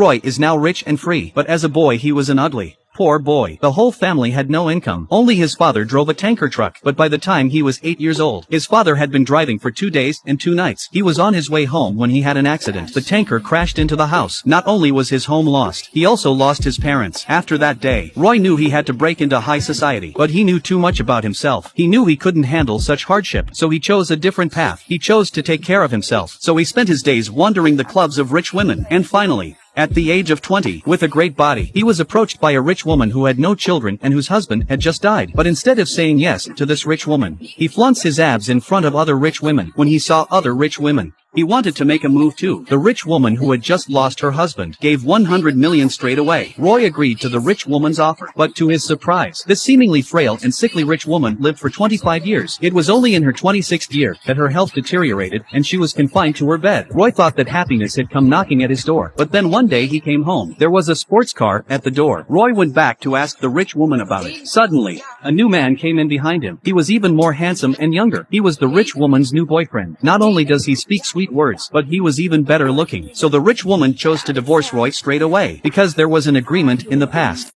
Roy is now rich and free, but as a boy he was an ugly, poor boy. The whole family had no income. Only his father drove a tanker truck, but by the time he was 8 years old, his father had been driving for 2 days and 2 nights. He was on his way home when he had an accident. The tanker crashed into the house. Not only was his home lost, he also lost his parents. After that day, Roy knew he had to break into high society, but he knew too much about himself. He knew he couldn't handle such hardship, so he chose a different path. He chose to take care of himself, so he spent his days wandering the clubs of rich women, and finally, at the age of 20, with a great body, he was approached by a rich woman who had no children and whose husband had just died. But instead of saying yes to this rich woman, he flaunts his abs in front of other rich women. When he saw other rich women, he wanted to make a move too. The rich woman who had just lost her husband gave 100 million straight away. Roy agreed to the rich woman's offer, but to his surprise, this seemingly frail and sickly rich woman lived for 25 years. It was only in her 26th year that her health deteriorated and she was confined to her bed. Roy thought that happiness had come knocking at his door, but then one day he came home. There was a sports car at the door. Roy went back to ask the rich woman about it. Suddenly, a new man came in behind him. He was even more handsome and younger. He was the rich woman's new boyfriend. Not only does he speak sweet words, but he was even better looking. So the rich woman chose to divorce Roy straight away, because there was an agreement in the past.